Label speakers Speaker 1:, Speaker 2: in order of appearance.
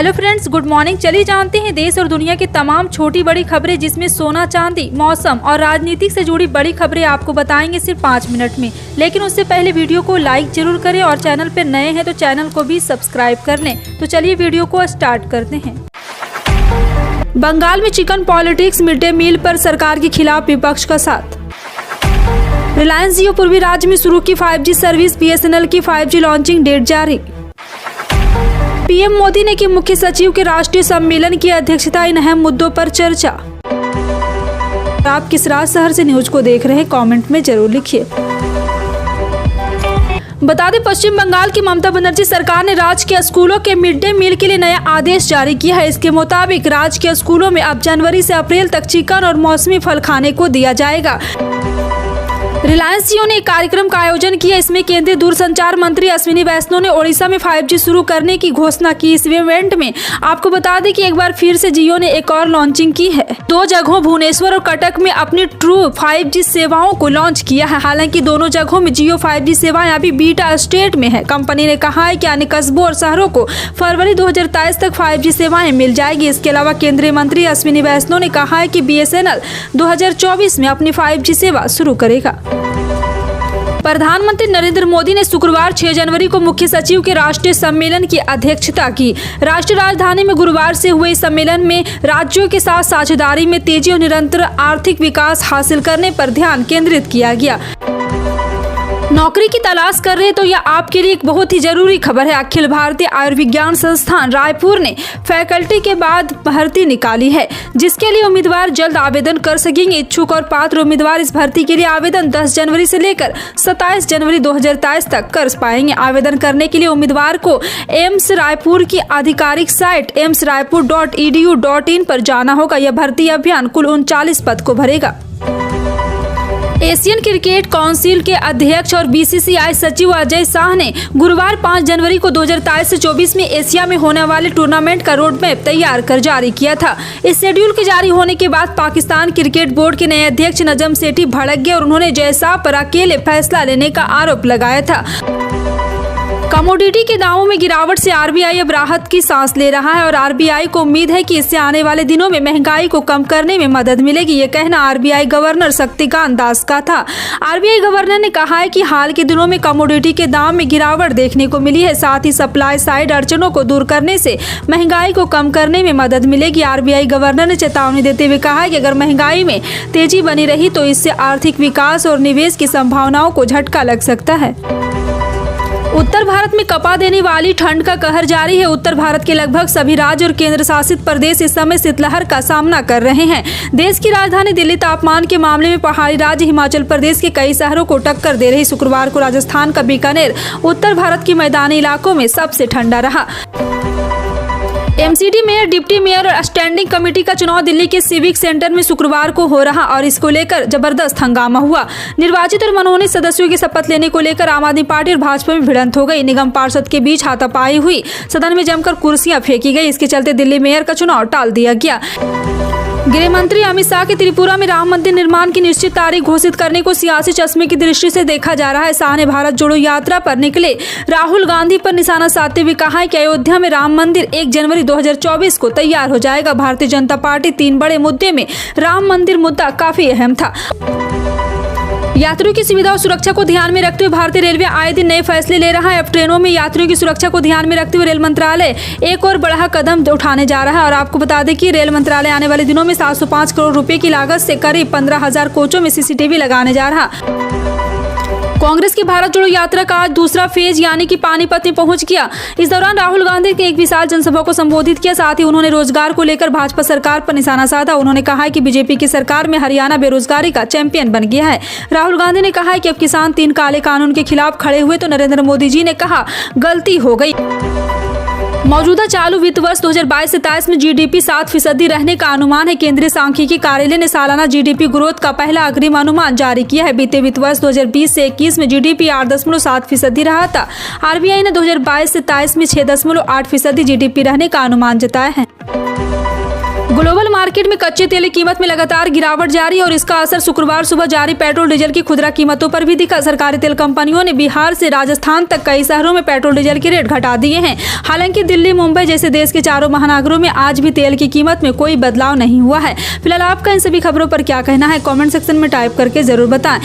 Speaker 1: Hello friends, good morning. चलिए जानते हैं देश और दुनिया की तमाम छोटी बड़ी खबरें, जिसमें सोना चांदी, मौसम और राजनीति से जुड़ी बड़ी खबरें आपको बताएंगे सिर्फ 5 मिनट में। लेकिन उससे पहले वीडियो को लाइक जरूर करें और चैनल पर नए हैं तो चैनल को भी सब्सक्राइब कर लें। तो चलिए वीडियो को स्टार्ट करते हैं। बंगाल में chicken politics, mid day meal पर सरकार के खिलाफ विपक्ष का साथ। रिलायंस जियो पूर्वी राज्य में शुरू की 5G सर्विस, BSNL की 5G लॉन्चिंग डेट जारी। पीएम मोदी ने की मुख्य सचिव के राष्ट्रीय सम्मेलन की अध्यक्षता, इन अहम मुद्दों पर चर्चा। आप किस राज्य शहर से न्यूज को देख रहे हैं, कमेंट में जरूर लिखिए। बता दें, पश्चिम बंगाल की ममता बनर्जी सरकार ने राज्य के स्कूलों के मिड डे मील के लिए नया आदेश जारी किया है। इसके मुताबिक राज्य के स्कूलों में अब जनवरी से अप्रैल तक चिकन और मौसमी फल खाने को दिया जाएगा। रिलायंस जियो ने एक कार्यक्रम का आयोजन किया। इसमें केंद्रीय दूरसंचार मंत्री अश्विनी वैष्णव ने ओडिशा में 5G शुरू करने की घोषणा की। इस इवेंट में आपको बता दें कि एक बार फिर से जियो ने एक और लॉन्चिंग की है। 2 जगहों भुवनेश्वर और कटक में अपनी ट्रू 5G सेवाओं को लॉन्च किया है। हालांकि दोनों जगहों में जियो 5G सेवाएं अभी बीटा स्टेट में है। कंपनी ने कहा है कि अन्य कस्बों और शहरों को फरवरी 2023 तक 5G सेवाएं मिल जाएगी। इसके अलावा केंद्रीय मंत्री अश्विनी वैष्णव ने कहा है कि BSNL 2024 में अपनी 5G सेवा शुरू करेगा। प्रधानमंत्री नरेंद्र मोदी ने शुक्रवार 6 जनवरी को मुख्य सचिव के राष्ट्रीय सम्मेलन की अध्यक्षता की। राष्ट्रीय राजधानी में गुरुवार से हुए इस सम्मेलन में राज्यों के साथ साझेदारी में तेजी और निरंतर आर्थिक विकास हासिल करने पर ध्यान केंद्रित किया गया। नौकरी की तलाश कर रहे तो यह आपके लिए एक बहुत ही जरूरी खबर है। अखिल भारतीय आयुर्विज्ञान संस्थान रायपुर ने फैकल्टी के बाद भर्ती निकाली है, जिसके लिए उम्मीदवार जल्द आवेदन कर सकेंगे। इच्छुक और पात्र उम्मीदवार इस भर्ती के लिए आवेदन 10 जनवरी से लेकर 27 जनवरी 2023 तक कर पाएंगे। आवेदन करने के लिए उम्मीदवार को एम्स रायपुर की आधिकारिक साइट amsraipur.edu.in पर जाना होगा। यह भर्ती अभियान कुल 39 पद को भरेगा। एशियन क्रिकेट काउंसिल के अध्यक्ष और BCCI सचिव अजय शाह ने गुरुवार 5 जनवरी को 2023 से 24 में एशिया में होने वाले टूर्नामेंट का रोड मैप तैयार कर जारी किया था। इस शेड्यूल के जारी होने के बाद पाकिस्तान क्रिकेट बोर्ड के नए अध्यक्ष नजम सेठी भड़क गए और उन्होंने जय शाह पर अकेले फैसला लेने का आरोप लगाया था। कमोडिटी के दामों में गिरावट से RBI अब राहत की सांस ले रहा है और RBI को उम्मीद है कि इससे आने वाले दिनों में महंगाई को कम करने में मदद मिलेगी। ये कहना RBI गवर्नर शक्तिकांत दास का था। RBI गवर्नर ने कहा है कि हाल के दिनों में कमोडिटी के दाम में गिरावट देखने को मिली है। साथ ही सप्लाई साइड अड़चनों को दूर करने से महंगाई को कम करने में मदद मिलेगी। RBI गवर्नर ने चेतावनी देते हुए कहा है कि अगर महंगाई में तेजी बनी रही तो इससे आर्थिक विकास और निवेश की संभावनाओं को झटका लग सकता है। उत्तर भारत में कपा देने वाली ठंड का कहर जारी है। उत्तर भारत के लगभग सभी राज्य और केंद्र शासित प्रदेश इस समय शीतलहर का सामना कर रहे हैं। देश की राजधानी दिल्ली तापमान के मामले में पहाड़ी राज्य हिमाचल प्रदेश के कई शहरों को टक्कर दे रही। शुक्रवार को राजस्थान का बीकानेर उत्तर भारत के मैदानी इलाकों में सबसे ठंडा रहा। MCD मेयर, डिप्टी मेयर और स्टैंडिंग कमेटी का चुनाव दिल्ली के सिविक सेंटर में शुक्रवार को हो रहा और इसको लेकर जबरदस्त हंगामा हुआ। निर्वाचित और मनोनीत सदस्यों की शपथ लेने को लेकर आम आदमी पार्टी और भाजपा में भिड़ंत हो गई। निगम पार्षद के बीच हाथापाई हुई, सदन में जमकर कुर्सियां फेंकी गई। इसके चलते दिल्ली मेयर का चुनाव टाल दिया गया। गृह मंत्री अमित शाह के त्रिपुरा में राम मंदिर निर्माण की निश्चित तारीख घोषित करने को सियासी चश्मे की दृष्टि से देखा जा रहा है। शाह ने भारत जोड़ो यात्रा पर निकले राहुल गांधी पर निशाना साधते हुए कहा है कि अयोध्या में राम मंदिर 1 जनवरी 2024 को तैयार हो जाएगा। भारतीय जनता पार्टी 3 बड़े मुद्दे में राम मंदिर मुद्दा काफी अहम था। यात्रियों की सुविधा और सुरक्षा को ध्यान में रखते हुए भारतीय रेलवे आए दिन नए फैसले ले रहा है। अब ट्रेनों में यात्रियों की सुरक्षा को ध्यान में रखते हुए रेल मंत्रालय एक और बड़ा कदम उठाने जा रहा है। और आपको बता दें कि रेल मंत्रालय आने वाले दिनों में 705 करोड़ रुपए की लागत से करीब 15,000 कोचों में CCTV लगाने जा रहा। कांग्रेस की भारत जोड़ो यात्रा का आज दूसरा फेज यानी कि पानीपत में पहुंच गया। इस दौरान राहुल गांधी ने एक विशाल जनसभा को संबोधित किया। साथ ही उन्होंने रोजगार को लेकर भाजपा सरकार पर निशाना साधा। उन्होंने कहा है कि बीजेपी की सरकार में हरियाणा बेरोजगारी का चैंपियन बन गया है। राहुल गांधी ने कहा है कि अब किसान 3 काले कानून के खिलाफ खड़े हुए तो नरेंद्र मोदी जी ने कहा गलती हो गई। मौजूदा चालू वित्त वर्ष 2022-23 में GDP 7% रहने का अनुमान है। केंद्रीय सांख्यिकी कार्यालय ने सालाना GDP ग्रोथ का पहला अग्रिम अनुमान जारी किया है। बीते वित्त वर्ष 2020 से 21 में GDP 8.7% रहा था। RBI ने 2022 से 23 में 6.8% GDP रहने का अनुमान जताया है। ग्लोबल मार्केट में कच्चे तेल की कीमत में लगातार गिरावट जारी और इसका असर शुक्रवार सुबह जारी पेट्रोल डीजल की खुदरा कीमतों पर भी दिखा। सरकारी तेल कंपनियों ने बिहार से राजस्थान तक कई शहरों में पेट्रोल डीजल के रेट घटा दिए हैं। हालांकि दिल्ली, मुंबई जैसे देश के चारों महानगरों में आज भी तेल की कीमत में कोई बदलाव नहीं हुआ है। फिलहाल आपका इन सभी खबरों पर क्या कहना है, कमेंट सेक्शन में टाइप करके जरूर बताएं।